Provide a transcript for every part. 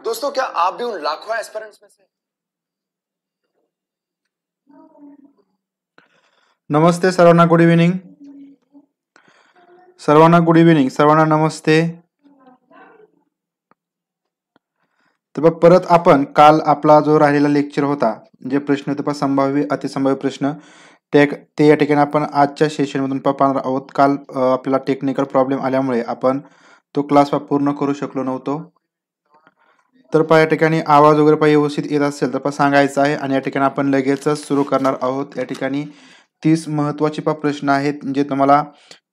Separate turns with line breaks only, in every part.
दोस्तों, क्या आप भी उन लाखों एस्पिरेंट्स में से?
नमस्ते सर्वांना, गुड इव्हिनिंग. सर्वांना गुड इव्हिनिंग, सर्वांना नमस्ते. तर परत आपण काल आपला जो राहिलेला लेक्चर होता, जे प्रश्न होते संभाव्य अतिसंभाव्य प्रश्न, ते या ठिकाणी आपण आजच्या सेशनमधून पाहणार आहोत. काल आपल्याला टेक्निकल प्रॉब्लेम आल्यामुळे आपण तो क्लास पूर्ण करू शकलो नव्हतो. तर या ठिकाणी आवाज वगैरे व्यवस्थित येत असेल तर सांगायचं आहे. आणि या ठिकाणी आपण लगेचच सुरू करणार आहोत. या ठिकाणी 30 महत्त्वाचे प्रश्न आहेत जे तुम्हाला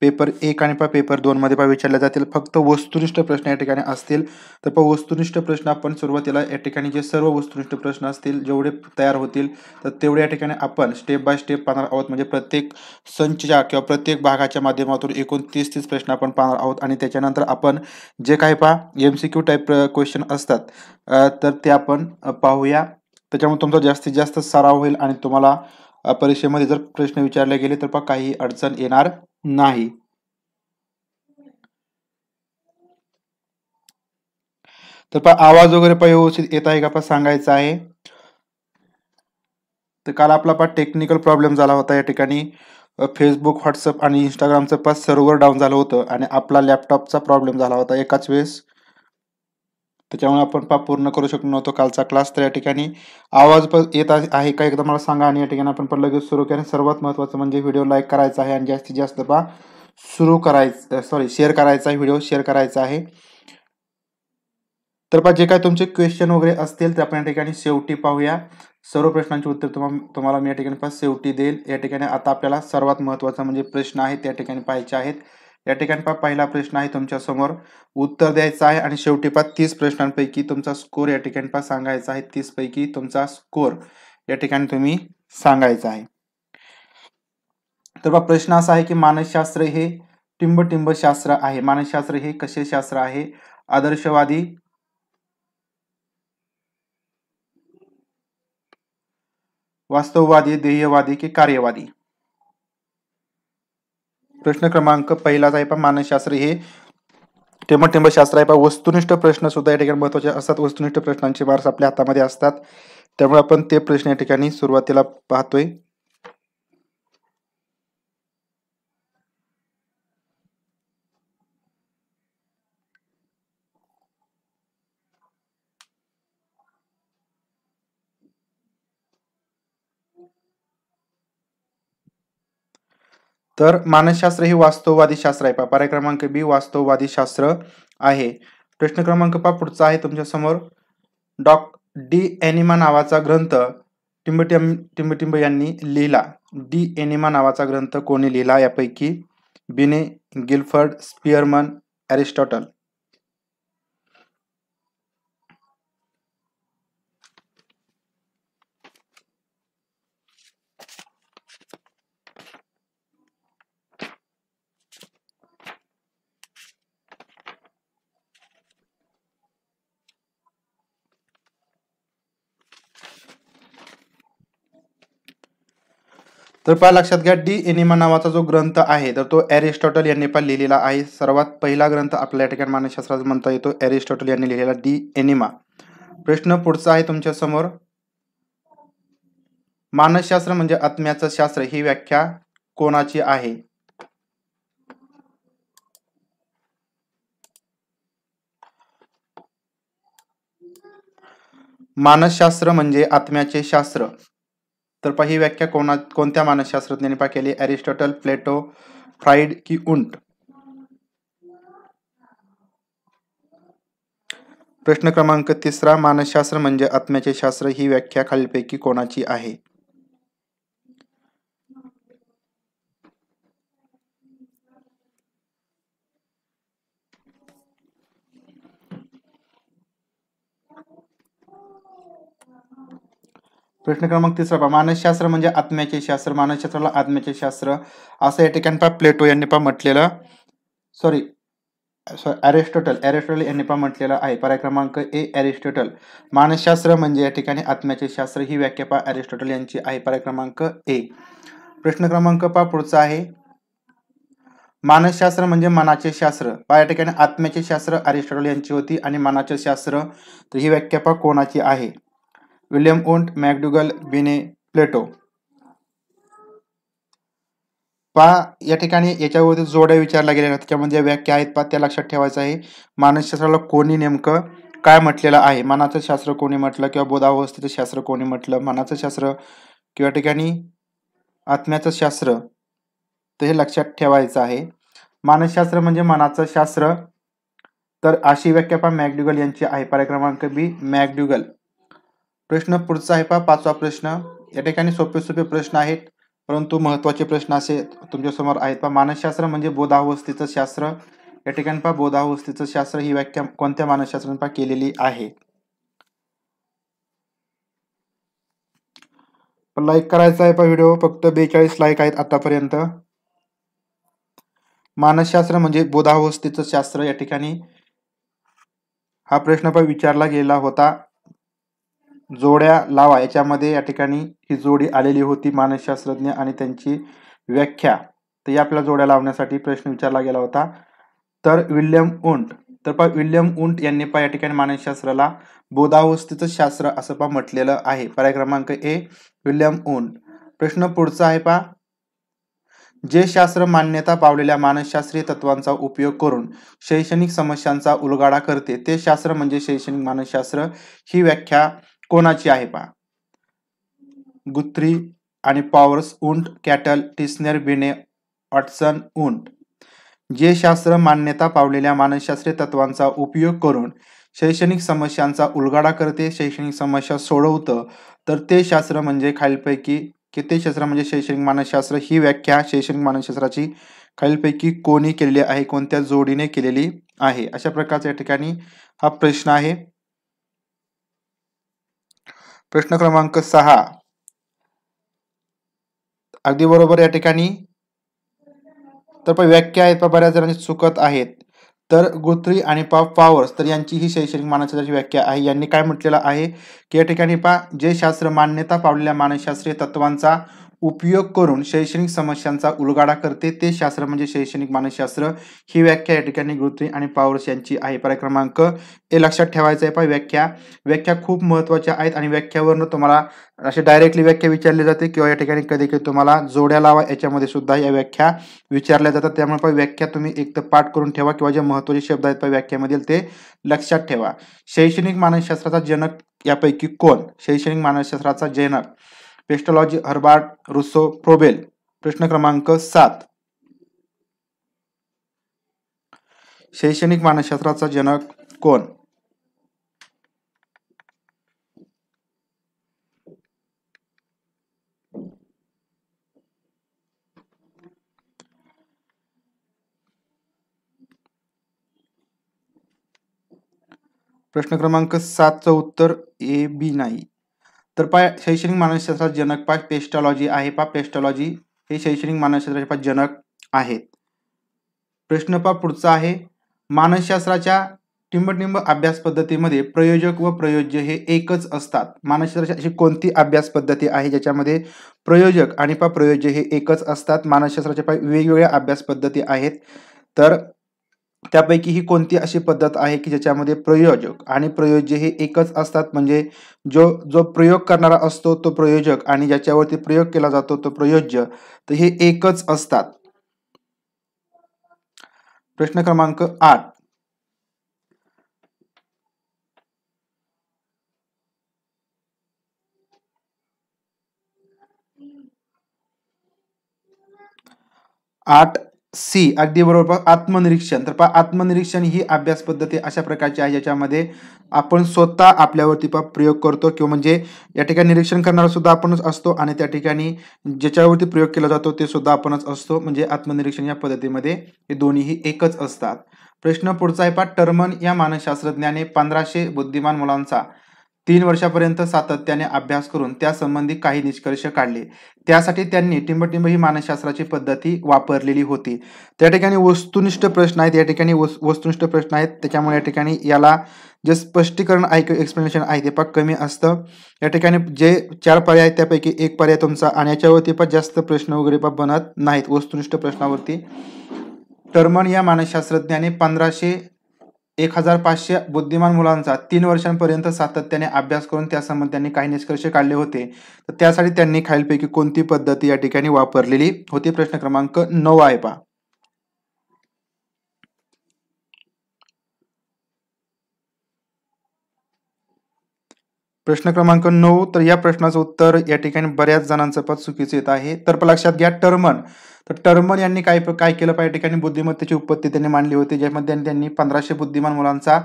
पेपर 1 आणि पेपर 2 मध्ये विचारले जातील. फक्त वस्तुनिष्ठ प्रश्न या ठिकाणी असतील. तर वस्तुनिष्ठ प्रश्न आपण सुरुवातीला या ठिकाणी जे सर्व वस्तुनिष्ठ प्रश्न असतील जेवढे तयार होतील तर तेवढे या ठिकाणी आपण स्टेप बाय स्टेप पाहणार आहोत. म्हणजे प्रत्येक संचच्या किंवा प्रत्येक भागाच्या माध्यमातून एकूण 30 प्रश्न आपण पाहणार आहोत. आणि त्याच्यानंतर आपण जे काही MCQ टाईप क्वेश्चन असतात तर ते आपण पाहूया. त्याच्यामुळे तुमचा जास्तीत जास्त सराव होईल आणि तुम्हाला परीक्षेमध्ये जर प्रश्न विचारले गेले तर काही अडचण येणार नाही. तर आवाज वगैरे व्यवस्थित येत आहे का सांगायचं आहे. तर काल आपला टेक्निकल प्रॉब्लेम झाला होता. या ठिकाणी फेसबुक, व्हॉट्सअप आणि इंस्टाग्रामचं सर्व्हर डाऊन झालं होतं आणि आपला लॅपटॉपचा प्रॉब्लेम झाला होता एकाच वेळेस. त्याच्यामुळे आपण पूर्ण करू शकलो नव्हतो कालचा क्लास. तर या ठिकाणी आवाज येत आहे का एकदा मला सांगा. आणि या ठिकाणी आपण लगेच सुरू केलं. सर्वात महत्त्वाचं म्हणजे व्हिडिओ लाईक करायचा आहे आणि जास्तीत जास्त शेअर करायचा आहे. व्हिडिओ शेअर करायचा आहे. तर जे काय तुमचे क्वेश्चन वगैरे असतील ते आपण या ठिकाणी शेवटी पाहूया. सर्व प्रश्नांची उत्तर तुम्हाला मी या ठिकाणी शेवटी देईल. या ठिकाणी आता आपल्याला सर्वात महत्त्वाचा म्हणजे प्रश्न आहे त्या ठिकाणी पाहायचे आहेत. या ठिकाणी पहिला प्रश्न आहे तुमच्या समोर, उत्तर द्यायचं आहे आणि शेवटी 30 प्रश्नांपैकी तुमचा स्कोर या ठिकाणी सांगायचा आहे. 30 पैकी तुमचा स्कोर या ठिकाणी तुम्ही सांगायचा आहे. तर प्रश्न असा आहे की मानसशास्त्र हे टिंबटिंब शास्त्र आहे. मानसशास्त्र हे कसे शास्त्र आहे? आदर्शवादी, वास्तववादी, ध्येयवादी की कार्यवादी? प्रश्न क्रमांक पहिलाच आहे मानसशास्त्र हे टिंबटिंब शास्त्र आहे. वस्तुनिष्ठ प्रश्न सुद्धा या ठिकाणी महत्त्वाचे असतात. वस्तुनिष्ठ प्रश्नांचे मार्क्स आपल्या हातामध्ये असतात. त्यामुळे आपण ते प्रश्न या ठिकाणी सुरुवातीला पाहतोय. तर मानसशास्त्र हे वास्तववादी शास्त्र आहे. पर्याय क्रमांक बी वास्तववादी शास्त्र आहे. प्रश्न क्रमांक पुढचा आहे तुमच्या समोर. डी एनिमा नावाचा ग्रंथ टिंबटिंब यांनी लिहिला. डी एनिमा नावाचा ग्रंथ कोणी लिहिला? यापैकी बिने, गिल्फर्ड, स्पियरमन, एरिस्टॉटल? तर लक्षात घ्या, डी एनिमा नावाचा जो ग्रंथ आहे तर तो एरिस्टॉटल यांनी लिहिलेला आहे. सर्वात पहिला ग्रंथ आपल्या ठिकाणी मानसशास्त्राचा म्हणता येतो एरिस्टॉटल यांनी लिहिलेला डी एनिमा. प्रश्न पुढचा आहे तुमच्या समोर. मानसशास्त्र म्हणजे आत्म्याचं शास्त्र ही व्याख्या कोणाची आहे? मानसशास्त्र म्हणजे आत्म्याचे शास्त्र. तर ही व्याख्या कोणत्या मानसशास्त्रज्ञांनी केली? एरिस्टॉटल, प्लेटो, फ्राइड की उंट? प्रश्न क्रमांक तिसरा, मानसशास्त्र म्हणजे आत्म्याचे शास्त्र ही व्याख्या खालीलपैकी कोणाची आहे? प्रश्न क्रमांक तिसरा, मानसशास्त्र म्हणजे आत्म्याचे शास्त्र. मानसशास्त्राला आत्म्याचे शास्त्र असं या ठिकाणी प्लेटो यांनी म्हटलेलं, एरिस्टॉटल यांनी म्हटलेलं आहे. पर्याय क्रमांक ए एरिस्टॉटल. मानसशास्त्र म्हणजे या ठिकाणी आत्म्याचे शास्त्र ही व्याख्या एरिस्टॉटल यांची आहे. पर्याय क्रमांक ए. प्रश्न क्रमांक पुढचा आहे. मानसशास्त्र म्हणजे मनाचे शास्त्र पहा या ठिकाणी आत्म्याचे शास्त्र अरिस्टॉटल यांची होती आणि मनाचे शास्त्र तर ही व्याख्या पहा कोणाची आहे विल्यम वुंट मॅकडुगल बिने प्लेटो पहा या ठिकाणी याच्यावरती जोड्या विचारल्या गेल्या त्याच्यामध्ये व्याख्या आहेत पहा त्या लक्षात ठेवायचं आहे मानसशास्त्राला कोणी नेमकं काय म्हटलेलं आहे मनाचं शास्त्र कोणी म्हटलं किंवा बोधावस्थेचं शास्त्र कोणी म्हटलं मनाचं शास्त्र किंवा ठिकाणी आत्म्याचं शास्त्र तर हे लक्षात ठेवायचं आहे मानसशास्त्र म्हणजे मनाचं शास्त्र तर अशी व्याख्या पहा मॅकडुगल यांची आहे पर्याय क्रमांक बी मॅकडुगल प्रश्न पुढचा आहे पहा पाचवा प्रश्न या ठिकाणी सोपे सोपे प्रश्न आहेत परंतु महत्त्वाचे प्रश्न असे तुमच्यासमोर आहेत पहा मानसशास्त्र म्हणजे बोधावस्थेचं शास्त्र या ठिकाणी पहा बोधावस्थेचं शास्त्र ही व्याख्या कोणत्या मानसशास्त्राने पहा केलेली आहे लाईक करायचा आहे पहा व्हिडिओ फक्त 42 लाईक आहेत आतापर्यंत मानसशास्त्र म्हणजे बोधावस्थेचं शास्त्र या ठिकाणी हा प्रश्न पण विचारला गेला होता जोड्या लावा याच्यामध्ये या ठिकाणी ही जोडी आलेली होती मानसशास्त्रज्ञ आणि त्यांची व्याख्या तर या आपल्या जोड्या लावण्यासाठी प्रश्न विचारला गेला होता तर विल्यम वुंट तर पहा विल्यम वुंट यांनी पहा या ठिकाणी मानसशास्त्राला बोधावस्थेचं शास्त्र असं पहा म्हटलेलं आहे पर्याय क्रमांक ए विल्यम वुंट प्रश्न पुढचा आहे पहा जे शास्त्र मान्यता पावलेल्या मानसशास्त्रीय तत्वांचा उपयोग करून शैक्षणिक समस्यांचा उलगडा करते ते शास्त्र म्हणजे शैक्षणिक मानसशास्त्र ही व्याख्या कोणाची आहे पहा गुथ्री आणि पॉवर्स वुंट कॅटल टिस्नर बिने वॉटसन वुंट जे शास्त्र मान्यता पावलेल्या मानसशास्त्रीय तत्वांचा उपयोग करून शैक्षणिक समस्यांचा उलगडा करते शैक्षणिक समस्या सोडवतं तर ते शास्त्र म्हणजे खालीलपैकी की ते शास्त्र म्हणजे शैक्षणिक मानसशास्त्र ही व्याख्या शैक्षणिक मानसशास्त्राची खालीलपैकी कोणी केलेली आहे कोणत्या जोडीने केलेली आहे अशा प्रकारचा या ठिकाणी हा प्रश्न आहे प्रश्न क्रमांक 6 अगदी बरोबर या ठिकाणी तर व्याख्या आहेत बऱ्याच जणांची चुकत आहेत तर गुथ्री आणि पॉवर्स तर यांची ही शैक्षणिक मानसशास्त्राची व्याख्या आहे यांनी काय म्हटलेलं आहे की या ठिकाणी पहा जे शास्त्र मान्यता पावलेल्या मानसशास्त्रीय तत्वांचा उपयोग करून शैक्षणिक समस्यांचा उलगडा करते ते शास्त्र म्हणजे शैक्षणिक मानसशास्त्र ही व्याख्या या ठिकाणी गुथ्री आणि पॉवर्स यांची आहे पर्याय क्रमांक हे लक्षात ठेवायचं आहे पहा व्याख्या खूप महत्त्वाच्या आहेत आणि व्याख्यावरनं तुम्हाला असे डायरेक्टली व्याख्या विचारली जाते किंवा या ठिकाणी कधी कधी तुम्हाला जोड्या लावा याच्यामध्ये सुद्धा या व्याख्या विचारल्या जातात त्यामुळे पहा व्याख्या तुम्ही एक तर पाठ करून ठेवा किंवा जे महत्त्वाचे शब्द आहेत पहा व्याख्यामधील ते लक्षात ठेवा शैक्षणिक मानसशास्त्राचा जनक यापैकी कोण शैक्षणिक मानसशास्त्राचा जनक पेस्टॉलॉजी हर्बर्ट रुसो प्रोबेल प्रश्न क्रमांक 7 शैक्षणिक मानसशास्त्राचा जनक कोण प्रश्न क्रमांक 7 चं उत्तर ए बी नाही तर पहा शैक्षणिक मानसशास्त्राचा जनक पहा पेस्टॉलॉजी आहे पहा पेस्टॉलॉजी हे शैक्षणिक मानसशास्त्राचे पहा जनक आहेत प्रश्न पहा पुढचा आहे मानसशास्त्राच्या टिंबटिंब अभ्यास पद्धतीमध्ये प्रयोजक व प्रयोज्य हे एकच असतात मानसशास्त्राची अशी कोणती अभ्यास पद्धती आहे ज्याच्यामध्ये प्रयोजक आणि पहा प्रयोज्य हे एकच असतात मानसशास्त्राच्या पहा वेगवेगळ्या अभ्यास पद्धती आहेत तर त्यापैकी ही कोणती अशी पद्धत आहे की ज्याच्यामध्ये प्रयोजक आणि प्रयोज्य हे एकच असतात म्हणजे जो प्रयोग करणारा असतो तो प्रयोजक आणि ज्याच्यावरती प्रयोग केला जातो तो प्रयोज्य तर हे एकच असतात प्रश्न क्रमांक 8 8C अगदी बरोबर आत्मनिरीक्षण तर पहा आत्मनिरीक्षण ही अभ्यास पद्धती अशा प्रकारची आहे ज्याच्यामध्ये आपण स्वतः आपल्यावरती प्रयोग करतो किंवा म्हणजे या ठिकाणी निरीक्षण करणारा सुद्धा आपणच असतो आणि त्या ठिकाणी ज्याच्यावरती प्रयोग केला जातो ते सुद्धा आपणच असतो म्हणजे आत्मनिरीक्षण या पद्धतीमध्ये हे दोन्हीही एकच असतात प्रश्न पुढचा आहे पहा टर्मन या मानसशास्त्रज्ञाने 1500 बुद्धिमान मुलांचा 3 वर्षापर्यंत सातत्याने अभ्यास करून त्या संबंधी काही निष्कर्ष काढले त्यासाठी त्यांनी टिंबटिंब ही मानसशास्त्राची पद्धती वापरलेली होती त्या ठिकाणी वस्तुनिष्ठ प्रश्न आहेत या ठिकाणी वस्तुनिष्ठ प्रश्न आहेत त्याच्यामुळे या ठिकाणी याला जे स्पष्टीकरण आहे किंवा एक्सप्लेनेशन आहे ते पण कमी असतं या ठिकाणी जे 4 पर्याय आहेत त्यापैकी एक पर्याय तुमचा आणि याच्यावरती पण जास्त प्रश्न वगैरे पण बनत नाहीत वस्तुनिष्ठ प्रश्नावरती टर्मन या मानसशास्त्रज्ञाने 1500 बुद्धिमान मुलांचा 3 वर्षांपर्यंत सातत्याने अभ्यास करून त्यासंबंधी त्यांनी काही निष्कर्ष काढले होते. तर त्यासाठी त्यांनी खालीलपैकी कोणती पद्धती या ठिकाणी वापरलेली होती? प्रश्न क्रमांक 9 आहे पहा. प्रश्न क्रमांक 9. तर या प्रश्नाचं उत्तर या ठिकाणी बऱ्याच जणांचं पण चुकीचं येत आहे. तर लक्षात घ्या टर्मन. तर टर्मन यांनी काय केलं पाहिजे? ठिकाणी बुद्धिमत्तेची उत्पत्ती त्यांनी मांडली होती, ज्यामध्ये त्यांनी 1500 बुद्धिमान मुलांचा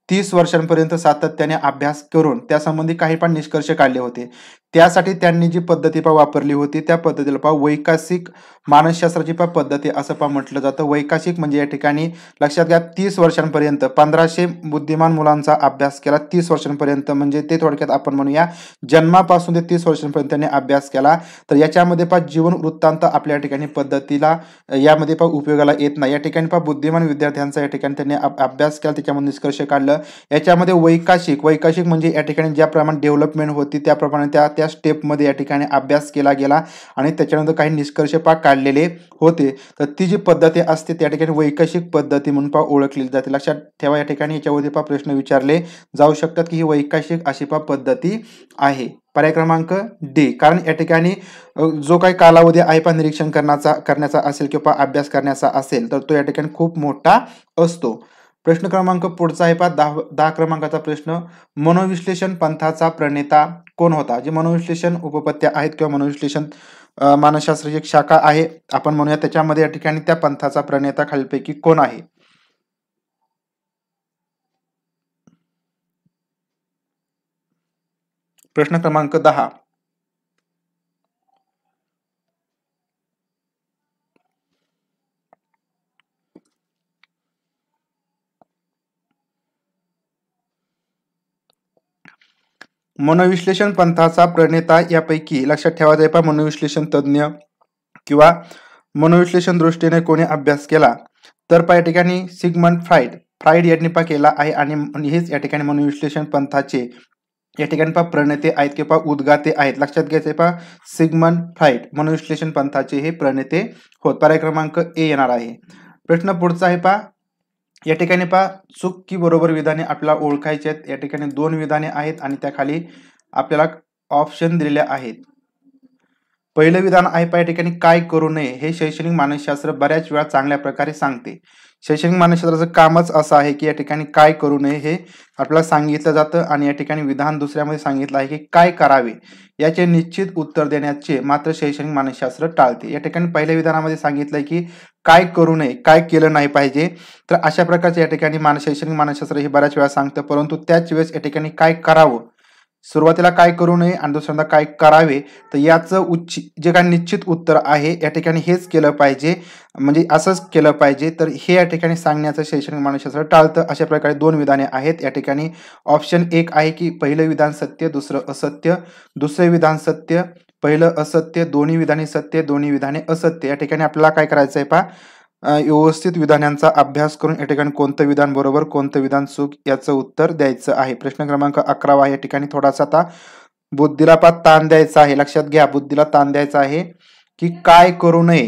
30 वर्षांपर्यंत सातत्याने अभ्यास करून त्यासंबंधी काही पण निष्कर्ष काढले होते. त्यासाठी त्यांनी जी पद्धती वापरली होती त्या पद्धतीला वैकासिक मानसशास्त्राची पद्धती असं म्हटलं जातं. वैकासिक म्हणजे या ठिकाणी लक्षात घ्या 30 वर्षांपर्यंत 1500 बुद्धिमान मुलांचा अभ्यास केला. 30 वर्षांपर्यंत म्हणजे ते थोडक्यात आपण म्हणूया जन्मापासून ते 30 वर्षांपर्यंत त्यांनी अभ्यास केला. तर याच्यामध्ये जीवन वृत्तांत आपल्या ठिकाणी पद्धतीला यामध्ये उपयोगाला येत नाही. या ठिकाणी बुद्धिमान विद्यार्थ्यांचा या ठिकाणी त्यांनी अभ्यास केला, त्याच्यामध्ये निष्कर्ष काढलं. याच्यामध्ये वैकाशिक म्हणजे या ठिकाणी ज्याप्रमाणे डेव्हलपमेंट होती त्याप्रमाणे त्या स्टेपमध्ये या ठिकाणी अभ्यास केला गेला आणि त्याच्यानंतर काही निष्कर्ष काढलेले होते. तर ती जी पद्धती असते त्या ठिकाणी वैकाशिक पद्धती म्हणून ओळखली जाते. लक्षात ठेवा, या ठिकाणी याच्यावरती प्रश्न विचारले जाऊ शकतात की ही वैकाशिक अशी पद्धती आहे. पर्याय क्रमांक डी. कारण या ठिकाणी जो काही कालावधी आहे निरीक्षण करण्याचा असेल किंवा अभ्यास करण्याचा असेल तर तो या ठिकाणी खूप मोठा असतो. प्रश्न क्रमांक पुढचा आहे 10 क्रमांकाचा प्रश्न. मनोविश्लेषण पंथाचा प्रणेता कोण होता? जे मनोविश्लेषण उपपत्त्या आहेत किंवा मनोविश्लेषण मानसशास्त्राची एक शाखा आहे आपण म्हणूया, त्याच्यामध्ये या ठिकाणी त्या पंथाचा प्रणेता खालीलपैकी कोण आहे? प्रश्न क्रमांक 10. मनोविश्लेषण पंथाचा प्रणेता यापैकी लक्षात ठेवायचा मनोविश्लेषण तज्ञ किंवा मनोविश्लेषण दृष्टीने कोणी अभ्यास केला तर या ठिकाणी सिगमंड फ्राइड यांनी केला आहे आणि हेच या ठिकाणी मनोविश्लेषण पंथाचे या ठिकाणी प्रणेते आहेत किंवा उद्गाते आहेत. लक्षात घ्यायचे सिगमंड फ्राइड मनोविश्लेषण पंथाचे हे प्रणेते होत. पर्याय क्रमांक ए येणार आहे. प्रश्न पुढचा आहे या ठिकाणी चूक की बरोबर विधाने आपल्याला ओळखायची आहेत. या ठिकाणी 2 विधाने आहेत आणि त्या खाली आपल्याला ऑप्शन दिलेले आहेत. पहिलं विधान आहे या ठिकाणी काय करू नये हे शैक्षणिक मानसशास्त्र बऱ्याच वेळा चांगल्या प्रकारे सांगते. शैक्षणिक मानसशास्त्राचं कामच असं आहे की या ठिकाणी काय करू नये हे आपल्याला सांगितलं जातं आणि या ठिकाणी विधान दुसऱ्यामध्ये सांगितलं आहे की काय करावे याचे निश्चित उत्तर देण्याचे मात्र शैक्षणिक मानसशास्त्र टाळते. या ठिकाणी पहिल्या विधानामध्ये सांगितलंय की काय करू नये, काय केलं नाही पाहिजे. तर अशा प्रकारचे या ठिकाणी शैक्षणिक मानसशास्त्र हे बऱ्याच वेळा सांगतं, परंतु त्याच वेळेस या ठिकाणी काय करावं, सुरुवातीला काय करू नये आणि दुसऱ्यांदा काय करावे, तर याचं जे काही निश्चित उत्तर आहे या ठिकाणी हेच केलं पाहिजे, म्हणजे असंच केलं पाहिजे. तर हे या ठिकाणी सांगण्याचं शैक्षणिक मानसशास्त्र टाळतं. अशा प्रकारे 2 विधाने आहेत. या ठिकाणी ऑप्शन 1 आहे की पहिलं विधान सत्य, दुसरं असत्य. दुसरे विधान सत्य, पहिलं असत्य. दोन्ही विधाने सत्य, दोन्ही विधाने असत्य. या ठिकाणी आपल्याला काय करायचं आहे व्यवस्थित विधानांचा अभ्यास करून या ठिकाणी कोणतं विधान बरोबर कोणतं विधान चूक याचं उत्तर द्यायचं आहे. प्रश्न क्रमांक 11 या ठिकाणी थोडासा आता बुद्धीला ताण द्यायचा आहे. लक्षात घ्या, बुद्धीला ताण द्यायचा आहे की काय करू नये,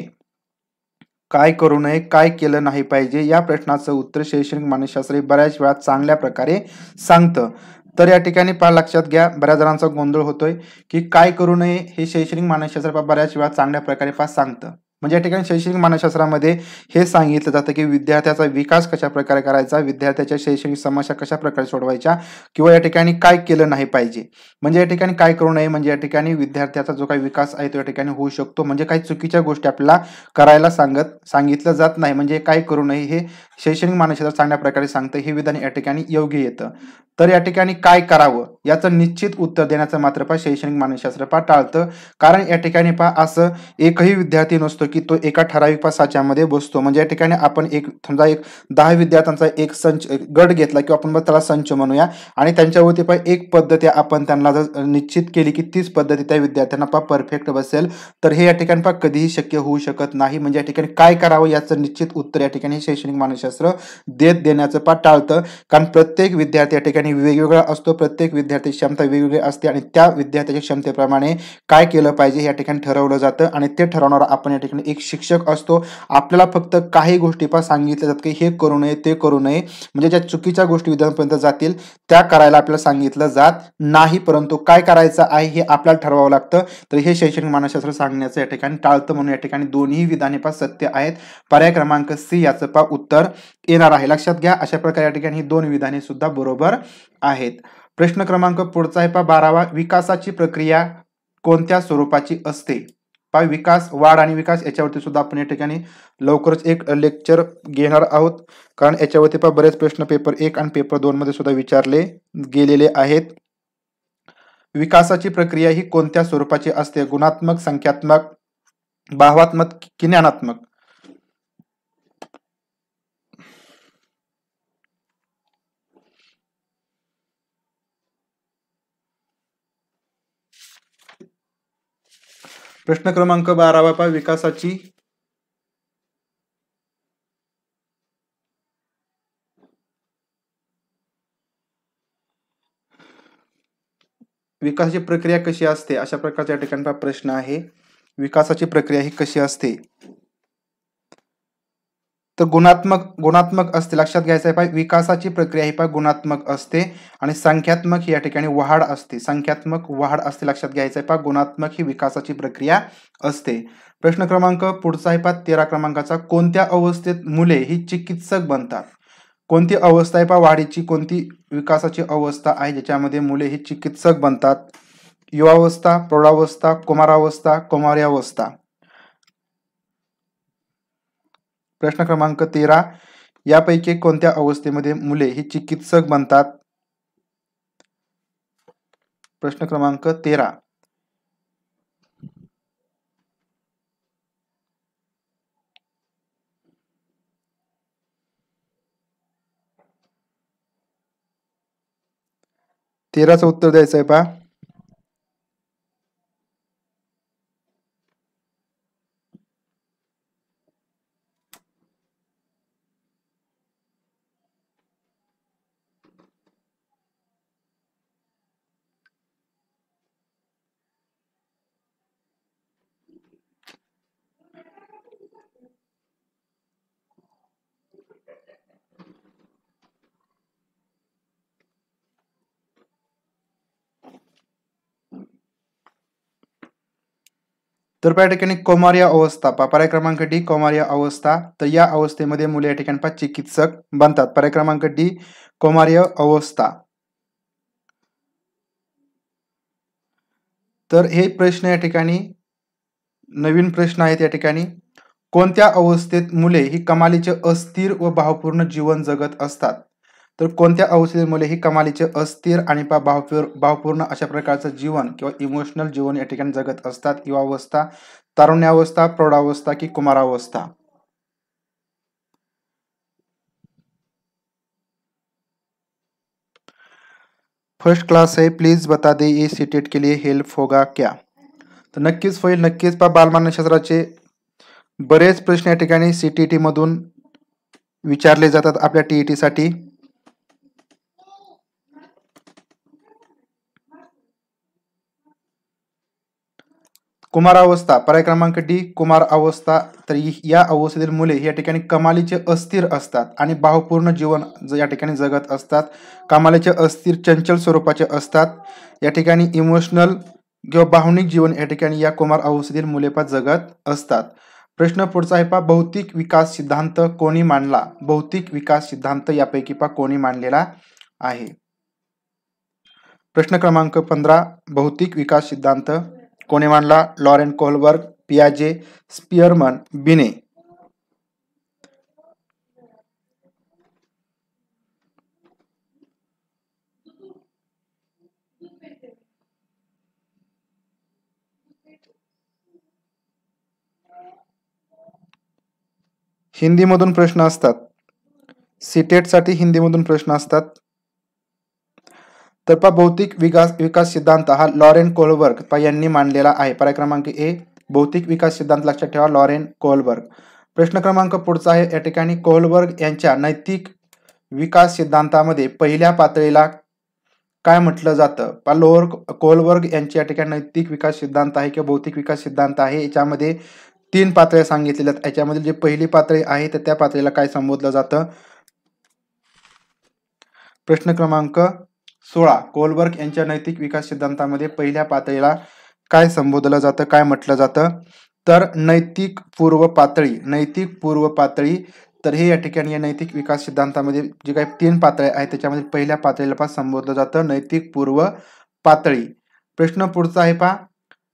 काय करू नये, काय केलं नाही पाहिजे. या प्रश्नाचं उत्तर शैक्षणिक मानसशास्त्र बऱ्याच वेळा चांगल्या प्रकारे सांगतं. तर या ठिकाणी लक्षात घ्या, बऱ्याच जणांचा गोंधळ होतोय की काय करू नये हे शैक्षणिक मानसशास्त्र बऱ्याच वेळा चांगल्या प्रकारे सांगतं. म्हणजे या ठिकाणी शैक्षणिक मानसशास्त्रामध्ये हे सांगितलं जातं की विद्यार्थ्याचा विकास कशा प्रकारे करायचा, विद्यार्थ्याच्या शैक्षणिक समस्या कशा प्रकारे सोडवायच्या किंवा या ठिकाणी काय केलं नाही पाहिजे. म्हणजे या ठिकाणी काय करू नये म्हणजे या ठिकाणी विद्यार्थ्याचा जो काही विकास आहे तो या ठिकाणी होऊ शकतो. म्हणजे काही चुकीच्या गोष्टी आपल्याला करायला सांगितलं जात नाही. म्हणजे काय करू नये हे शैक्षणिक मानसशास्त्र चांगल्या प्रकारे सांगतं. हे विधान या ठिकाणी योग्य येतं. तर या ठिकाणी काय करावं याचं निश्चित उत्तर देण्याचं मात्र शैक्षणिक मानसशास्त्र टाळतं. कारण या ठिकाणी असं एकही विद्यार्थी नसतो की तो एका ठराविक साच्यामध्ये बसतो. म्हणजे या ठिकाणी आपण समजा 10 विद्यार्थ्यांचा एक संच गट घेतला किंवा आपण त्याला संच म्हणूया आणि त्यांच्यावरती एक पद्धती आपण त्यांना जर निश्चित केली की तीच पद्धती त्या विद्यार्थ्यांना परफेक्ट बसेल, तर हे या ठिकाणी कधीही शक्य होऊ शकत नाही. म्हणजे या ठिकाणी काय करावं याचं निश्चित उत्तर या ठिकाणी शैक्षणिक मानसशास्त्र मानसशास्त्र देण्याचं टाळतं, कारण प्रत्येक विद्यार्थी या ठिकाणी वेगवेगळा असतो, प्रत्येक विद्यार्थ्याची क्षमता वेगवेगळी असते आणि त्या विद्यार्थ्याच्या क्षमतेप्रमाणे काय केलं पाहिजे या ठिकाणी ठरवलं जातं आणि ते ठरवणारा आपण या ठिकाणी एक शिक्षक असतो. आपल्याला फक्त काही गोष्टी सांगितल्या जातात की हे करू नये ते करू नये, म्हणजे ज्या चुकीच्या गोष्टी विद्यार्थ्यांपर्यंत जातील त्या करायला आपल्याला सांगितलं जात नाही, परंतु काय करायचं आहे हे आपल्याला ठरवावं लागतं. तर हे शैक्षणिक मानसशास्त्र सांगण्याचं या ठिकाणी टाळतं, म्हणून या ठिकाणी दोन्ही विधाने सत्य आहेत. पर्याय क्रमांक सी याचं उत्तर येणार आहे. लक्षात घ्या, अशा प्रकारे या ठिकाणी ही दोन विधाने सुद्धा बरोबर आहेत. प्रश्न क्रमांक पुढचा आहे 12वा. विकासाची प्रक्रिया कोणत्या स्वरूपाची असते? विकास, वाढ आणि विकास याच्यावरती सुद्धा आपण या ठिकाणी लवकरच एक लेक्चर घेणार आहोत, कारण याच्यावरती बरेच प्रश्न पेपर 1 आणि पेपर 2 मध्ये सुद्धा विचारले गेलेले आहेत. विकासाची प्रक्रिया ही कोणत्या स्वरूपाची असते? गुणात्मक, संख्यात्मक, भावात्मक की ज्ञानात्मक? प्रश्न क्रमांक 12वा. विकासाची प्रक्रिया कशी असते, अशा प्रकारचा या ठिकाणी प्रश्न आहे. विकासाची प्रक्रिया ही कशी असते? तर गुणात्मक असते. लक्षात घ्यायचं आहे, विकासाची प्रक्रिया ही गुणात्मक असते आणि संख्यात्मक ही या ठिकाणी वाढ असते. संख्यात्मक वाढ असते, लक्षात घ्यायचं आहे. गुणात्मक ही विकासाची प्रक्रिया असते. प्रश्न क्रमांक पुढचा आहे 13 क्रमांकाचा. कोणत्या अवस्थेत मुले ही चिकित्सक बनतात? कोणती अवस्था आहे वाढीची, कोणती विकासाची अवस्था आहे ज्याच्यामध्ये मुले ही चिकित्सक बनतात? युवावस्था, प्रौढावस्था, कुमारावस्था, कौमार्य अवस्था? प्रश्न क्रमांक 13. यापैकी कोणत्या अवस्थेमध्ये मुले ही चिकित्सक बनतात? प्रश्न क्रमांक 13. तेराचं उत्तर द्यायचं आहे तर या ठिकाणी कौमार्य अवस्था, पर्याय क्रमांक डी कौमार्य अवस्था. तर या अवस्थेमध्ये मुले या ठिकाणी चिकित्सक बनतात. पर्याय क्रमांक डी कौमार्य अवस्था. तर हे प्रश्न या ठिकाणी नवीन प्रश्न आहेत. या ठिकाणी कोणत्या अवस्थेत मुले ही कमालीचे अस्थिर व भावपूर्ण जीवन जगत असतात? तर कोणत्या अवस्थेत मुले ही कमालीचे अस्थिर आणि भावपूर्ण अशा प्रकारचं जीवन किंवा इमोशनल जीवन या ठिकाणी जगत असतात? युवावस्था, तारुण्यावस्था, प्रौढावस्था की कुमारावस्था? फर्स्ट क्लास है, प्लीज बता दे ये सीटेट के लिए हेल्प होगा क्या? तर नक्कीच होईल, नक्कीच बालमानसशास्त्राचे बरेच प्रश्न या ठिकाणी सीटीटी मधून विचारले जातात आपल्या टीईटी साठी. कुमारावस्था, पर्याय क्रमांक डी कुमार अवस्था. तर या अवस्थेतील मुले या ठिकाणी कमालीचे अस्थिर असतात आणि भावपूर्ण जीवन या ठिकाणी जगत असतात. कमालीचे अस्थिर चंचल स्वरूपाचे असतात. या ठिकाणी इमोशनल किंवा भावनिक जीवन या ठिकाणी या कुमार अवस्थेतील मुले जगत असतात. प्रश्न पुढचा आहे भौतिक विकास सिद्धांत कोणी मांडला? भौतिक विकास सिद्धांत यापैकी कोणी मांडलेला आहे? प्रश्न क्रमांक 15. भौतिक विकास सिद्धांत कोणी मांडला? लॉरेन कोहलबर्ग, पियाजे, स्पियरमन, बिने? हिंदी मधून प्रश्न असतात. सीटेट साठी हिंदी मधून प्रश्न असतात. तर भौतिक विकास सिद्धांत हा लॉरेन कोहलबर्ग यांनी मांडलेला आहे. पर्याय क्रमांक ए भौतिक विकास सिद्धांत, लक्षात ठेवा लॉरेन कोहलबर्ग. प्रश्न क्रमांक पुढचा आहे, या ठिकाणी कोहलबर्ग यांच्या नैतिक विकास सिद्धांतामध्ये पहिल्या पातळीला काय म्हटलं जातं? लोअर कोहलबर्ग यांची या ठिकाणी नैतिक विकास सिद्धांत आहे किंवा भौतिक विकास सिद्धांत आहे. याच्यामध्ये 3 पातळ्या सांगितलेल्या आहेत. याच्यामध्ये जी पहिली पातळी आहे तर त्या पातळीला काय संबोधलं जातं? प्रश्न क्रमांक 16, कोहलबर्ग यांच्या नैतिक विकास सिद्धांतामध्ये पहिल्या पातळीला काय संबोधलं जातं, काय म्हटलं जातं? तर नैतिक पूर्व पातळी. नैतिक पूर्व पातळी. तर हे या ठिकाणी या नैतिक विकास सिद्धांतामध्ये जे काही 3 पातळ्या आहेत त्याच्यामध्ये पहिल्या पातळीला संबोधलं जातं नैतिक पूर्व पातळी. प्रश्न पुढचा आहे पहा,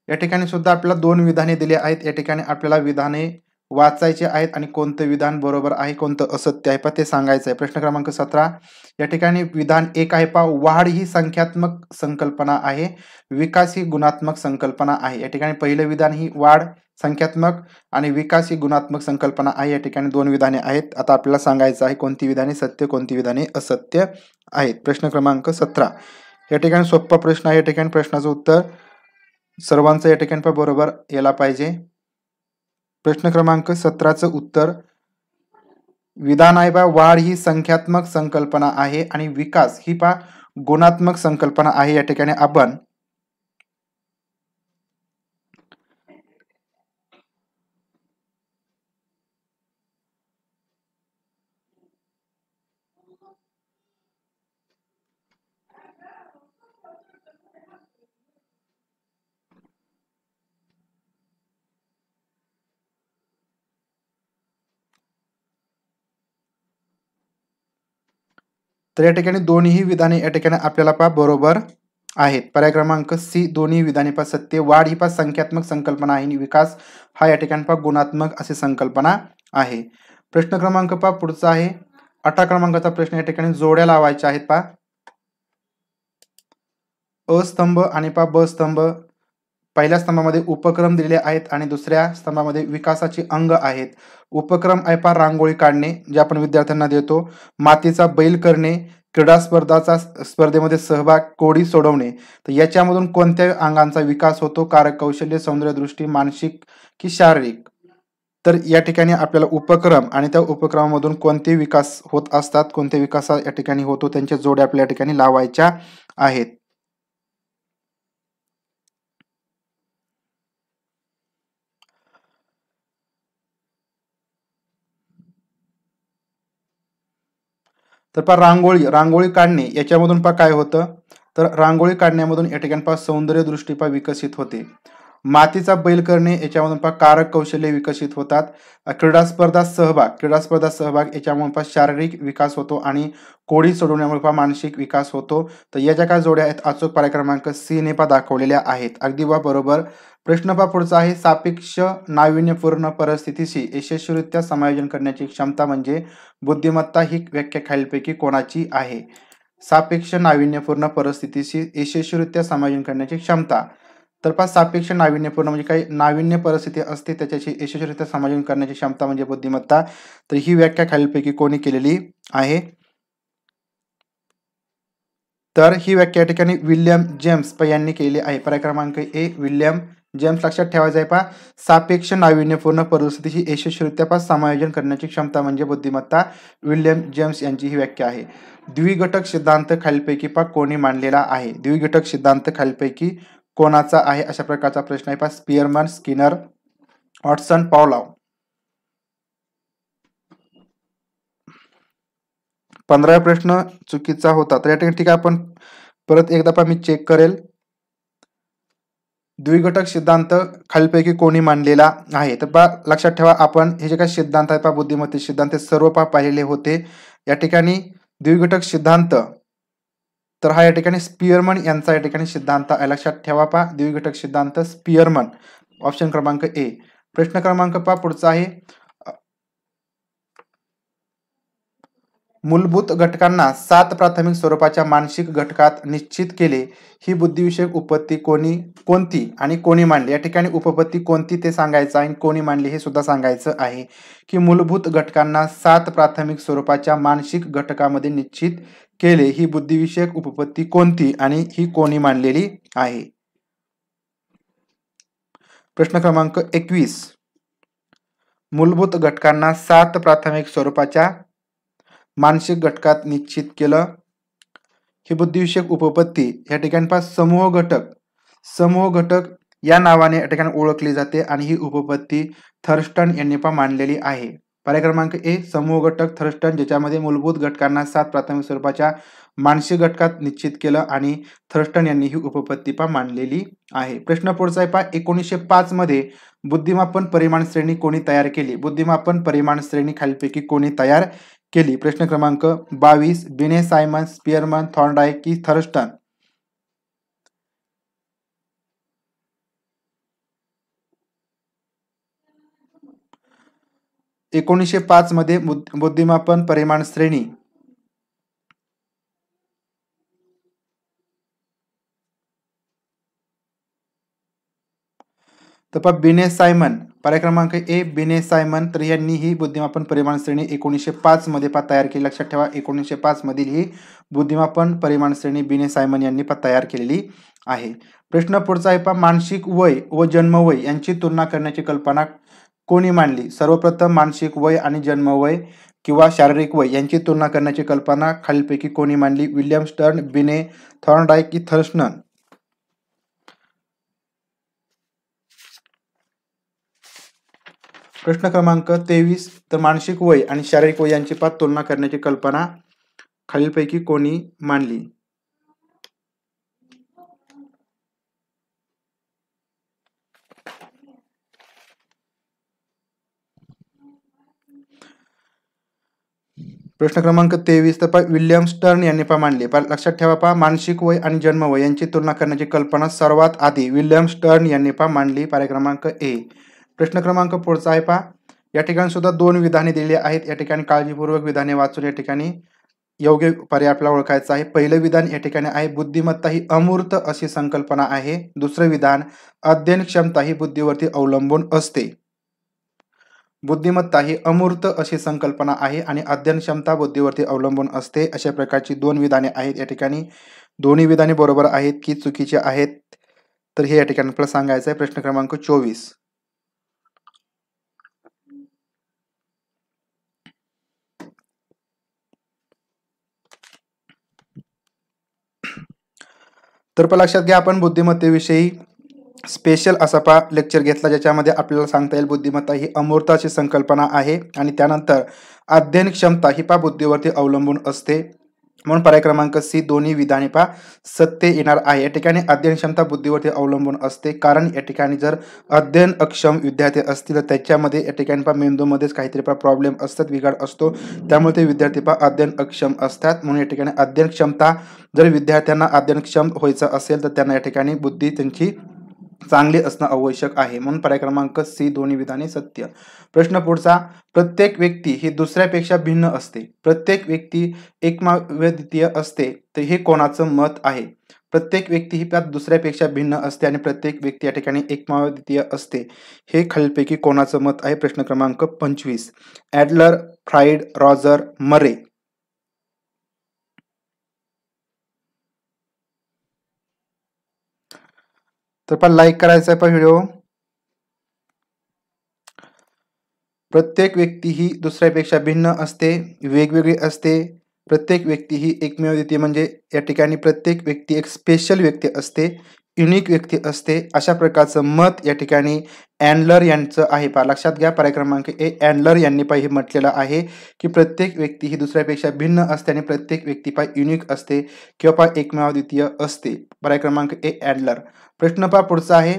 या ठिकाणी सुद्धा आपल्याला 2 विधाने दिली आहेत. या ठिकाणी आपल्याला विधाने वाचायचे आहेत आणि कोणतं विधान बरोबर आहे, कोणतं असत्य आहे पहा ते सांगायचं आहे. प्रश्न क्रमांक 17, या ठिकाणी विधान 1 आहे पहा, वाढ ही संख्यात्मक संकल्पना आहे, विकास ही गुणात्मक संकल्पना आहे. या ठिकाणी पहिलं विधान ही वाढ संख्यात्मक आणि विकास ही गुणात्मक संकल्पना आहे. या ठिकाणी 2 विधाने आहेत. आता आपल्याला सांगायचं आहे कोणती विधाने सत्य, कोणती विधाने असत्य आहेत. प्रश्न क्रमांक 17, या ठिकाणी सोपा प्रश्न आहे. या ठिकाणी प्रश्नाचं उत्तर सर्वांचं या ठिकाणी बरोबर यायला पाहिजे. प्रश्न क्रमांक 17चं उत्तर विधान आहे पहा, वाढ ही संख्यात्मक संकल्पना आहे आणि विकास ही पहा गुणात्मक संकल्पना आहे. या ठिकाणी आपण तर या ठिकाणी दोन्ही विधाने या ठिकाणी आपल्याला पहा बरोबर आहेत. पर्याय क्रमांक सी, दोन्ही विधाने पहा सत्य. वाढ ही पहा संख्यात्मक संकल्पना आहे आणि विकास हा या ठिकाणी पहा गुणात्मक अशी संकल्पना आहे. प्रश्न क्रमांक पहा पुढचा आहे 18 क्रमांकाचा प्रश्न. या ठिकाणी जोड्या लावायच्या आहेत पहा. अ स्तंभ आणि पहा ब स्तंभ. पहिल्या स्तंभामध्ये उपक्रम दिलेले आहेत आणि दुसऱ्या स्तंभामध्ये विकासाची अंग आहेत. उपक्रम आहे पहा रांगोळी काढणे, जे आपण विद्यार्थ्यांना देतो, मातीचा बैल करणे, क्रीडा स्पर्धेमध्ये सहभाग, कोडी सोडवणे. तर याच्यामधून कोणत्या अंगांचा विकास होतो? कारक कौशल्य, सौंदर्यदृष्टी, मानसिक की शारीरिक? तर या ठिकाणी आपल्याला उपक्रम आणि त्या उपक्रमामधून कोणते विकास होत असतात, कोणते विकास या ठिकाणी होतो, त्यांच्या जोड्या आपल्या या ठिकाणी लावायच्या आहेत. तर पहा रांगोळी काढणे याच्यामधून पहा काय होतं? तर रांगोळी काढण्यामधून या ठिकाणी पहा सौंदर्य दृष्टी पहा विकसित होते. मातीचा बैल करणे याच्यामधून पहा कारक कौशल्य विकसित होतात. क्रीडा स्पर्धा सहभाग याच्यामधून पहा शारीरिक विकास होतो आणि कोडी सोडवण्यामुळे पहा मानसिक विकास होतो. तर या ज्या काय जोड्या आहेत अचूक पर्याय क्रमांक सी ने पहा दाखवलेल्या आहेत. अगदी बरोबर. प्रश्न पहा पुढचा आहे, सापेक्ष नाविन्यपूर्ण परिस्थितीशी यशस्वीरित्या समायोजन करण्याची क्षमता म्हणजे बुद्धिमत्ता ही व्याख्या खालीलपैकी कोणाची आहे? सापेक्ष नाविन्यपूर्ण परिस्थितीशी यशस्वीरित्या समायोजन करण्याची क्षमता. तर पहा सापेक्ष नाविन्यपूर्ण म्हणजे काही नाविन्य परिस्थिती असते त्याच्याशी यशस्वीरित्या समायोजन करण्याची क्षमता म्हणजे बुद्धिमत्ता. तर ही व्याख्या खालीलपैकी कोणी केलेली आहे? तर ही व्याख्या या ठिकाणी विल्यम जेम्स यांनी केलेली आहे. पर्याय क्रमांक ए विल्यम जेम्स. लक्षात ठेवायचं आहे पहा, सापेक्ष नाविन्यपूर्ण परिस्थितीशी यशस्वीरित्या पहा समायोजन करण्याची क्षमता म्हणजे बुद्धिमत्ता. विल्यम जेम्स यांची ही व्याख्या आहे. द्विघटक सिद्धांत खालीलपैकी पहा कोणी मांडलेला आहे? द्विघटक सिद्धांत खालीलपैकी कोणाचा आहे? अशा प्रकारचा प्रश्न आहे पहा. Spearman, Skinner, Watson, पॉवलॉव. 15 प्रश्न चुकीचा होता. तर या ठिकाणी ठीक आहे, आपण परत एकदा पहा मी चेक करेल. द्विघटक सिद्धांत खालीलपैकी कोणी मांडलेला आहे? तर पहा लक्षात ठेवा, आपण हे जे काही सिद्धांत आहे पहा बुद्धिमत्तेचे सिद्धांत सर्व पहा पाहिलेले होते. या ठिकाणी द्विघटक सिद्धांत तर हा या ठिकाणी स्पियरमन यांचा या ठिकाणी सिद्धांत आहे. लक्षात ठेवा पहा, द्विघटक सिद्धांत स्पियरमन. ऑप्शन क्रमांक ए. प्रश्न क्रमांक पहा पुढचा आहे, मूलभूत घटकांना 7 प्राथमिक स्वरूपाच्या मानसिक घटकात निश्चित केले, ही बुद्धिविषयक उपपत्ती कोणती आणि कोणी मांडली? या ठिकाणी उपपत्ती कोणती ते सांगायचं आहे आणि कोणी मांडली हे सुद्धा सांगायचं आहे. की मूलभूत घटकांना 7 प्राथमिक स्वरूपाच्या मानसिक घटकामध्ये निश्चित केले, ही बुद्धिविषयक उपपत्ती कोणती आणि ही कोणी मांडलेली आहे? प्रश्न क्रमांक 21, मूलभूत घटकांना 7 प्राथमिक स्वरूपाच्या मानसिक घटकात निश्चित केलं. ही बुद्धिविषयक उपपत्ती या ठिकाणी पहा समूह घटक या नावाने या ठिकाणी ओळखली जाते आणि ही उपपत्ती थर्स्टन यांनी पहा मांडलेली आहे. पर्याय क्रमांक ए समूह घटक थर्स्टन, ज्याच्यामध्ये मूलभूत घटकांना 7 प्राथमिक स्वरूपाच्या मानसिक घटकात निश्चित केलं आणि थर्स्टन यांनी ही उपपत्ती पहा मांडलेली आहे. प्रश्न पुढचा आहे पहा 1905 मध्ये बुद्धिमापन परिमाण श्रेणी कोणी तयार केली? बुद्धिमापन परिमाण श्रेणी खालीलपैकी कोणी तयार केली? प्रश्न क्रमांक 22 बिने सायमन, स्पियरमन, थॉर्नडाईक की थर्स्टन? एकोणीसशे 5 मध्ये बुद्धिमापन परिमाण श्रेणी तर पहा बिने सायमन, पर्याय क्रमांक ए बिने सायमन, तर यांनी ही बुद्धिमापन परिमाण श्रेणी 1905 मध्ये पहा तयार केली. लक्षात ठेवा 1905 मधील ही बुद्धिमापन परिमाण श्रेणी बिने सायमन यांनी पहा तयार केलेली आहे. प्रश्न पुढचा आहे पहा मानसिक वय व जन्मवय यांची तुलना करण्याची कल्पना कोणी मांडली? सर्वप्रथम मानसिक वय आणि जन्मवय किंवा शारीरिक वय यांची तुलना करण्याची कल्पना खालीलपैकी कोणी मांडली? विल्यम स्टर्न, बिने, थॉर्नडाईक की थर्स्टन? प्रश्न क्रमांक 23 तर मानसिक वय आणि शारीरिक वय यांची पहा तुलना करण्याची कल्पना खालीलपैकी कोणी मांडली? प्रश्न क्रमांक 23 तर पहा विल्यम स्टर्न यांनी पहा मांडली. लक्षात ठेवा पहा मानसिक वय आणि जन्मवय यांची तुलना करण्याची कल्पना सर्वात आधी विल्यम स्टर्न यांनी पहा मांडली. पर्याय क्रमांक ए. प्रश्न क्रमांक पुढचा आहे पहा या ठिकाणी सुद्धा 2 विधाने दिलेली आहेत. या ठिकाणी काळजीपूर्वक विधाने वाचून या ठिकाणी योग्य पर्याय आपल्याला ओळखायचा आहे. पहिलं विधान या ठिकाणी आहे बुद्धिमत्ता ही अमूर्त अशी संकल्पना आहे. दुसरं विधान अध्ययन क्षमता ही बुद्धीवरती अवलंबून असते. बुद्धिमत्ता ही अमूर्त अशी संकल्पना आहे आणि अध्ययन क्षमता बुद्धीवरती अवलंबून असते. अशा प्रकारची 2 विधाने आहेत. या ठिकाणी दोन्ही विधाने बरोबर आहेत की चुकीचे आहेत तर हे या ठिकाणी आपल्याला सांगायचं आहे. प्रश्न क्रमांक 24 तर पण लक्षात घ्या आपण बुद्धिमत्तेविषयी स्पेशल असा पहा लेक्चर घेतला ज्याच्यामध्ये आपल्याला सांगता येईल बुद्धिमत्ता ही अमूर्त अशी संकल्पना आहे आणि त्यानंतर अध्ययन क्षमता ही पहा बुद्धीवरती अवलंबून असते. म्हणून पर्याय क्रमांक सी दोन्ही विधाने पहा सत्य येणार आहे. या ठिकाणी अध्ययन क्षमता बुद्धीवरती अवलंबून असते कारण या ठिकाणी जर अध्ययन अक्षम विद्यार्थी असतील तर त्याच्यामध्ये या ठिकाणी पहा मेंदूमध्येच काहीतरी पहा प्रॉब्लेम असतात, बिघाड असतो, त्यामुळे ते विद्यार्थी पहा अध्ययन अक्षम असतात. म्हणून या ठिकाणी अध्ययन क्षमता जर विद्यार्थ्यांना अध्ययनक्षम व्हायचं असेल तर त्यांना या ठिकाणी बुद्धी त्यांची चांगली असणं आवश्यक आहे. म्हणून पर्याय क्रमांक सी दोन्ही विधाने सत्य. प्रश्न पुढचा प्रत्येक व्यक्ती ही दुसऱ्यापेक्षा भिन्न असते. प्रत्येक व्यक्ती एकमेवाद्वितीय असते तर हे कोणाचं मत आहे? प्रत्येक व्यक्ती ही दुसऱ्यापेक्षा भिन्न असते आणि प्रत्येक व्यक्ती या ठिकाणी एकमेवाद्वितीय असते हे खालीलपैकी कोणाचं मत आहे? प्रश्न क्रमांक 25 ॲडलर, फ्राइड, रॉजर, मरे. तर पण लाईक करायचा आहे पण व्हिडिओ. प्रत्येक व्यक्ती ही दुसऱ्यापेक्षा भिन्न असते, वेगवेगळी असते. प्रत्येक व्यक्ती ही एकमेवाद्वितीय म्हणजे या ठिकाणी प्रत्येक व्यक्ती एक स्पेशल व्यक्ती असते, युनिक व्यक्ती असते. अशा प्रकारचं मत या ठिकाणी ॲडलर यांचं आहे. पहा लक्षात घ्या पर्याय क्रमांक ए ॲडलर यांनी पहा हे म्हटलेलं आहे की प्रत्येक व्यक्ती ही दुसऱ्यापेक्षा भिन्न असते आणि प्रत्येक व्यक्ती पहा युनिक असते किंवा पहा एकमेवाद्वितीय असते. पर्याय क्रमांक ए ॲडलर. प्रश्न पहा पुढचा आहे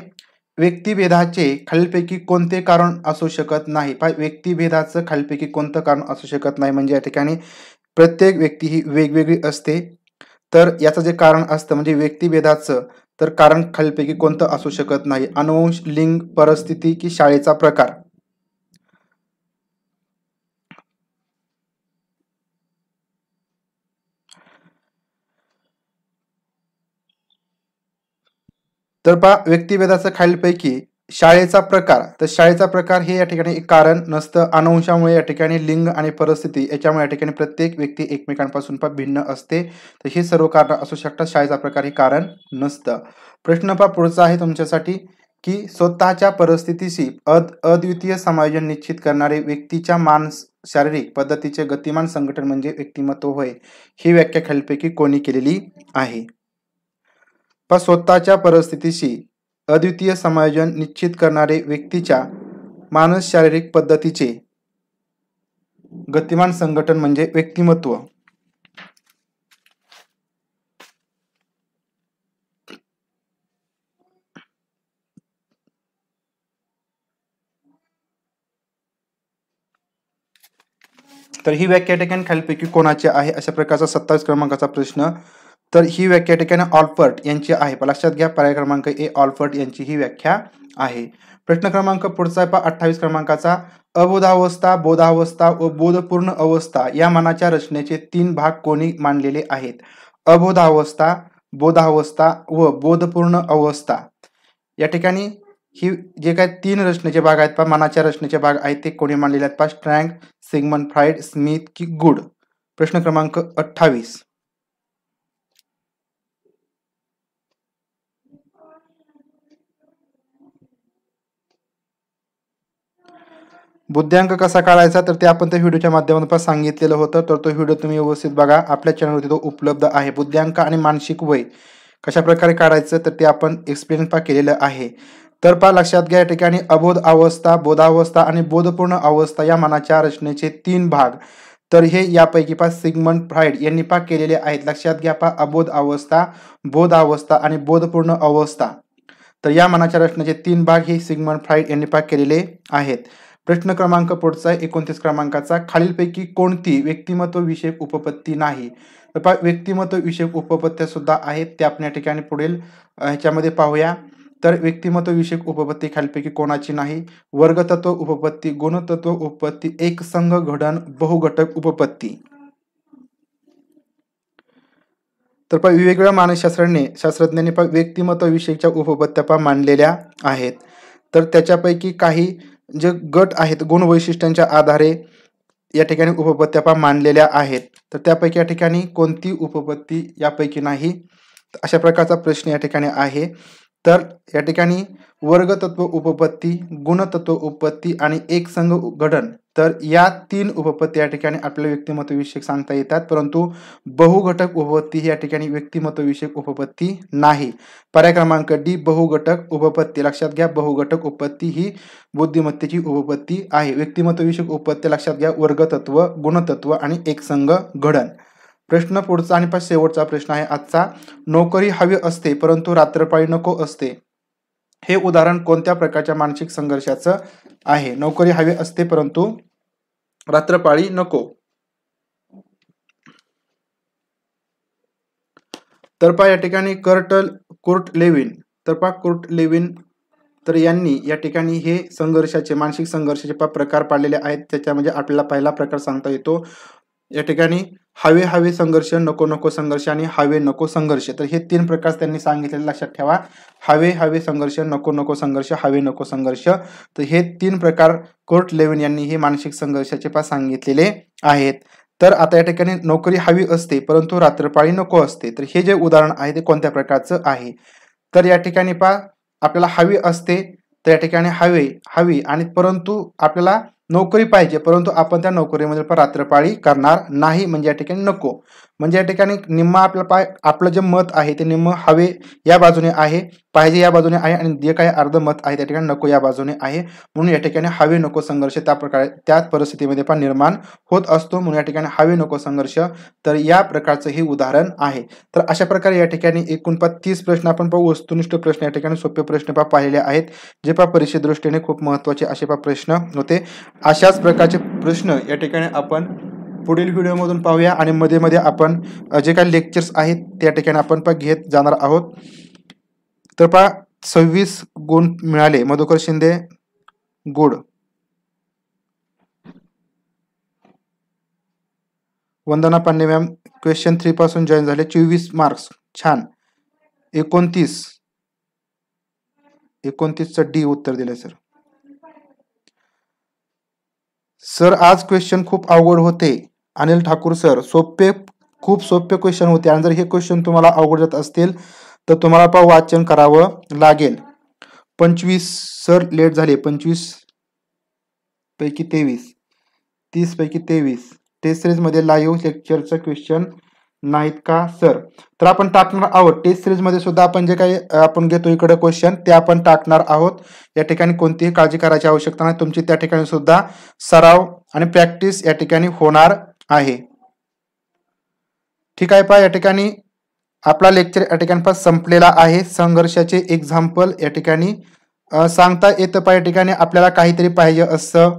व्यक्तिभेदाचे खालीलपैकी कोणते कारण असू शकत नाही? पहा व्यक्तिभेदाचं खालीलपैकी कोणतं कारण असू शकत नाही म्हणजे या ठिकाणी प्रत्येक व्यक्ती ही वेगवेगळी असते. तर याचं जे कारण असतं म्हणजे व्यक्तिभेदाचं तर कारण खालीलपैकी कोणतं असू शकत नाही? अनुवंश, लिंग, परिस्थिती की शाळेचा प्रकार? तर पहा व्यक्तिभेदाचं खालीलपैकी शाळेचा प्रकार तर शाळेचा प्रकार हे या ठिकाणी एक कारण नसतं. अनुवंशामुळे या ठिकाणी लिंग आणि परिस्थिती याच्यामुळे या ठिकाणी प्रत्येक व्यक्ती एकमेकांपासून पण भिन्न असते. तर हे सर्व कारण असू शकतात. शाळेचा प्रकार हे कारण नसतं. प्रश्न पहा पुढचा आहे तुमच्यासाठी की स्वतःच्या परिस्थितीशी अद्वितीय समायोजन निश्चित करणारे व्यक्तीच्या शारीरिक पद्धतीचे गतिमान संघटन म्हणजे व्यक्तिमत्व होय. ही व्याख्या खालीलपैकी कोणी केलेली आहे? पण स्वतःच्या परिस्थितीशी अद्वितीय समायोजन निश्चित करणारे व्यक्तीच्या मानस शारीरिक पद्धतीचे गतिमान संघटन म्हणजे व्यक्तिमत्व. तर ही व्याख्या ठिकाणी खालीलपैकी कोणाची आहे? अशा प्रकारचा 27 क्रमांकाचा प्रश्न. तर ही व्याख्या ठिकाणी ऑल्फर्ट यांची आहे. लक्षात घ्या, पर्याय क्रमांक ए ऑल्फर्ट यांची ही व्याख्या आहे. प्रश्न क्रमांक पुढचा 28 क्रमांकाचा. अबोधावस्था, बोधावस्था व बोधपूर्ण अवस्था या मनाच्या रचनेचे 3 भाग कोणी मांडलेले आहेत? अबोधावस्था, बोधावस्था व बोधपूर्ण अवस्था या ठिकाणी ही जे काही 3 रचनेचे भाग आहेत मनाच्या रचनेचे भाग आहेत ते कोणी मांडलेले आहेत? स्ट्रँग, सिगमंड फ्राइड, स्मिथ की गुड? प्रश्न क्रमांक 28. बुद्ध्यांक कसा काढायचा तर ते आपण त्या व्हिडिओच्या माध्यमातून सांगितलेलं होतं. तर तो व्हिडिओ तुम्ही व्यवस्थित बघा, आपल्या चॅनलवरती तो उपलब्ध आहे. बुद्ध्यांक आणि मानसिक वय कशा प्रकारे काढायचं तर ते आपण एक्सप्लेन केलेलं आहे. तर लक्षात घ्या, या ठिकाणी अबोध अवस्था, बोधावस्था आणि बोधपूर्ण अवस्था या मनाच्या रचनेचे 3 भाग. तर हे यापैकी सिगमंड फ्राइड यांनी केलेले आहेत. लक्षात घ्या, अबोध अवस्था, बोध अवस्था आणि बोधपूर्ण अवस्था. तर या मनाच्या रचनेचे 3 भाग हे सिगमंड फ्राइड यांनी केलेले आहेत. प्रश्न क्रमांक पुढचा 29 क्रमांकाचा. खालीलपैकी कोणती व्यक्तिमत्व विषयक उपपत्ती नाही? तर व्यक्तिमत्व विषयक उपपत्त्या सुद्धा आहेत, त्या आपण या ठिकाणी पुढील ह्याच्यामध्ये पाहूया. तर व्यक्तिमत्व विषयक उपपत्ती खालीलपैकी कोणाची नाही? वर्गतत्व उपपत्ती, गुणतत्व उपपत्ती, एकसंघ घडण, बहुघटक उपपत्ती. तर वेगवेगळ्या शास्त्रज्ञांनी व्यक्तिमत्व विषयीच्या उपपत्त्या मांडलेल्या आहेत. तर त्याच्यापैकी काही जे गट आहेत गुण वैशिष्ट्यांच्या आधारे या ठिकाणी उपपत्त्या मांडलेल्या आहेत. तर त्यापैकी या ठिकाणी कोणती उपपत्ती यापैकी नाही? अशा प्रकारचा प्रश्न या ठिकाणी आहे. तर या ठिकाणी वर्गतत्व उपपत्ती, गुणतत्व उपपत्ती आणि एकसंघ घडण, तर या 3 उपपत्ती या ठिकाणी आपल्याला व्यक्तिमत्व विषयक सांगता येतात. परंतु बहुघटक उपपत्ती ही या ठिकाणी व्यक्तिमत्व विषयक उपपत्ती नाही. पर्याय क्रमांक डी बहुघटक उपपत्ती. लक्षात घ्या, बहुघटक उपपत्ती ही बुद्धिमत्तेची उपपत्ती आहे. व्यक्तिमत्व विषयक उपपत्ती लक्षात घ्या, वर्गतत्व, गुणतत्व आणि एकसंघ घडण. प्रश्न पुढचा आणि शेवटचा प्रश्न आहे आजचा. नोकरी हवी असते परंतु रात्रपाळी नको असते, हे उदाहरण कोणत्या प्रकारच्या मानसिक संघर्षाचं आहे? नोकरी हवी असते परंतु रात्रपाळी नको. तर या ठिकाणी कुर्ट लेविन तर यांनी या ठिकाणी हे मानसिक संघर्षाचे प्रकार पाडलेले आहेत. त्याच्यामध्ये आपल्याला पहिला प्रकार सांगता येतो. या ठिकाणी हवे संघर्ष, नको संघर्ष आणि हवे नको संघर्ष. तर हे 3 प्रकार त्यांनी सांगितलेले लक्षात ठेवा. हवे संघर्ष, नको संघर्ष, हवे नको संघर्ष. तर हे 3 प्रकार कुर्ट लेविन यांनी हे मानसिक संघर्षाचे सांगितलेले आहेत. तर आता या ठिकाणी नोकरी हवी असते परंतु रात्रपाळी नको असते, तर हे जे उदाहरण आहे ते कोणत्या प्रकारचं आहे? तर या ठिकाणी आपल्याला हवी असते, तर या ठिकाणी हवी आणि परंतु आपल्याला नोकरी पाहिजे परंतु आपण त्या नोकरीमध्ये रात्रपाळी करणार नाही, म्हणजे या ठिकाणी नको. म्हणजे या ठिकाणी निम्मा आपलं जे मत आहे ते निम्म हवे या बाजूने आहे, पाहिजे या बाजूने आहे आणि जे काही अर्ध मत आहे त्या ठिकाणी नको या बाजूने आहे. म्हणून या ठिकाणी हवे नको संघर्ष त्या परिस्थितीमध्ये निर्माण होत असतो. म्हणून या ठिकाणी हवे नको संघर्ष, तर या प्रकारचं हे उदाहरण आहे. तर अशा प्रकारे या ठिकाणी एकूण 30 प्रश्न आपण वस्तुनिष्ठ प्रश्न या ठिकाणी सोपे प्रश्न पाहिलेले आहेत, जे परीक्षे दृष्टीने खूप महत्वाचे असे प्रश्न होते. अशाच प्रकारचे प्रश्न या ठिकाणी आपण पुढील व्हिडिओमधून पाहूया आणि मध्ये मध्ये आपण जे काही लेक्चर्स आहेत त्या ठिकाणी आपण घेत जाणार आहोत. तर 26 गुण मिळाले. मधुकर शिंदे गुड. वंदना पांडे मॅम क्वेश्चन 3 पासून जॉईन झाले, 24 मार्क्स, छान. 29चं डी उत्तर दिले सर. सर आज क्वेश्चन खूप अवघड होते. अनिल ठाकूर सर, खूप सोपे क्वेश्चन होते आणि जर हे क्वेश्चन तुम्हाला अवघड जात असतील तर तुम्हाला वाचन करावं लागेल. 25 सर लेट झाले, 25 पैकी 23, 30 पैकी 23 टेस्ट सिरीज मध्ये लाईव्ह लेक्चरचं क्वेश्चन नाहीत का सर? तर आपण टाकणार आहोत टेस्ट सिरीज मध्ये सुद्धा आपण जे काही आपण घेतो इकडे क्वेश्चन ते आपण टाकणार आहोत. या ठिकाणी कोणतीही काळजी करायची आवश्यकता नाही. तुमची त्या ठिकाणी सुद्धा सराव आणि प्रॅक्टिस या ठिकाणी होणार आहे. ठीक आहे. पहा या ठिकाणी आपला लेक्चर या ठिकाणी संपलेला आहे. संघर्षाचे एक्झाम्पल या ठिकाणी सांगता येतं. पहा या ठिकाणी आपल्याला काहीतरी पाहिजे असं,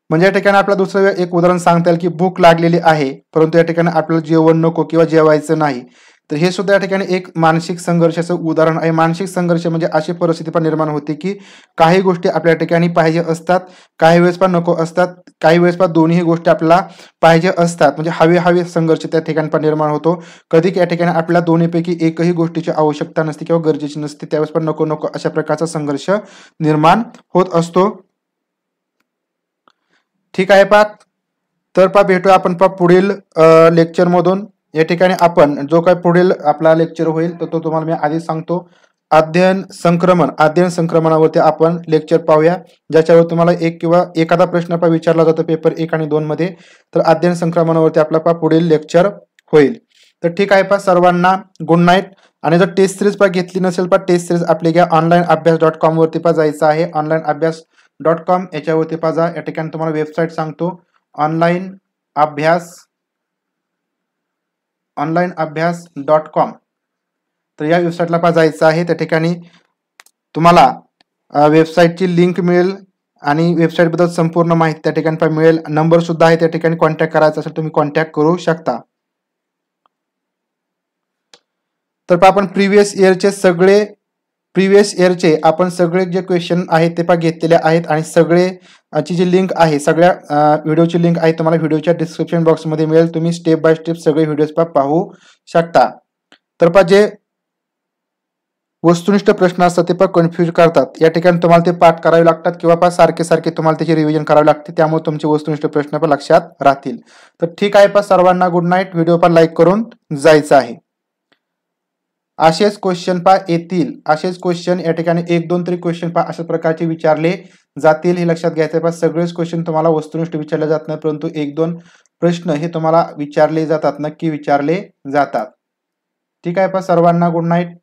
म्हणजे या ठिकाणी आपल्याला दुसरं एक उदाहरण सांगता येईल की भूक लागलेली आहे परंतु या ठिकाणी आपल्याला जेवण नको किंवा जेवायचं नाही. तर हे सुद्धा या ठिकाणी एक मानसिक संघर्षाचं उदाहरण आहे. मानसिक संघर्ष म्हणजे अशी परिस्थिती पण निर्माण होते की काही गोष्टी आपल्या ठिकाणी पाहिजे असतात, काही वेळेस पण नको असतात, काही वेळेस पण दोन्ही गोष्टी आपल्याला पाहिजे असतात. म्हणजे हवे संघर्ष त्या ठिकाणी पण निर्माण होतो. कधी या ठिकाणी आपल्याला दोन्हीपैकी एकही गोष्टीची आवश्यकता नसते किंवा गरजेची नसते, त्यावेळेस पण नको नको अशा प्रकारचा संघर्ष निर्माण होत असतो. ठीक आहे. पहा तर भेटूया आपण पुढील लेक्चर मधून. या ठिकाणी आपण जो काही पुढील आपला लेक्चर होईल तो तुम्हाला मी आधी सांगतो. अध्ययन संक्रमणावरती आपण लेक्चर पाहूया, ज्याच्यावर तुम्हाला एक किंवा एखादा प्रश्न विचारला जातो पेपर 1 आणि 2 मध्ये. तर अध्ययन संक्रमणावरती आपला पुढील लेक्चर होईल. तर ठीक आहे. पहा सर्वांना गुड नाईट. आणि जर टेस्ट सिरीज घेतली नसेल टेस्ट सिरीज आपली घ्या. onlineabhyas.com वरती जायचं आहे. onlineabhyas.com याच्यावरती जा. या ठिकाणी तुम्हाला वेबसाईट सांगतो onlineabhyas.com. तर या वेबसाईटला जायचं आहे. त्या ठिकाणी तुम्हाला वेबसाईटची लिंक मिळेल आणि वेबसाईट बद्दल संपूर्ण माहिती त्या ठिकाणी मिळेल. नंबर सुद्धा आहे, त्या ठिकाणी कॉन्टॅक्ट करायचा असेल तुम्ही कॉन्टॅक्ट करू शकता. तर आपण प्रिव्हियस इयरचे आपण सगळे जे क्वेश्चन आहेत ते घेतलेले आहेत आणि सगळेची जी लिंक आहे, सगळ्या व्हिडिओची लिंक आहे तुम्हाला व्हिडिओच्या डिस्क्रिप्शन बॉक्समध्ये मिळेल. तुम्ही स्टेप बाय स्टेप सगळे व्हिडिओज पाहू शकता. तर जे वस्तुनिष्ठ प्रश्न असतात ते कन्फ्युज करतात, या ठिकाणी तुम्हाला ते पाठ करावे लागतात किंवा सारखे तुम्हाला त्याची रिव्हिजन करावी लागते. त्यामुळे तुमचे वस्तुनिष्ठ प्रश्न लक्षात राहतील. तर ठीक आहे. सर्वांना गुड नाईट. व्हिडिओ लाईक करून जायचं आहे. असेच क्वेश्चन येतील. असेच क्वेश्चन या ठिकाणी 1-2 तरी क्वेश्चन अशा प्रकारचे विचारले जातील, हे लक्षात घ्यायचं. सगळेच क्वेश्चन तुम्हाला वस्तुनिष्ठ विचारले जात नाही, परंतु 1-2 प्रश्न हे तुम्हाला विचारले जातात, नक्की विचारले जातात. ठीक आहे. सर्वांना गुड नाईट.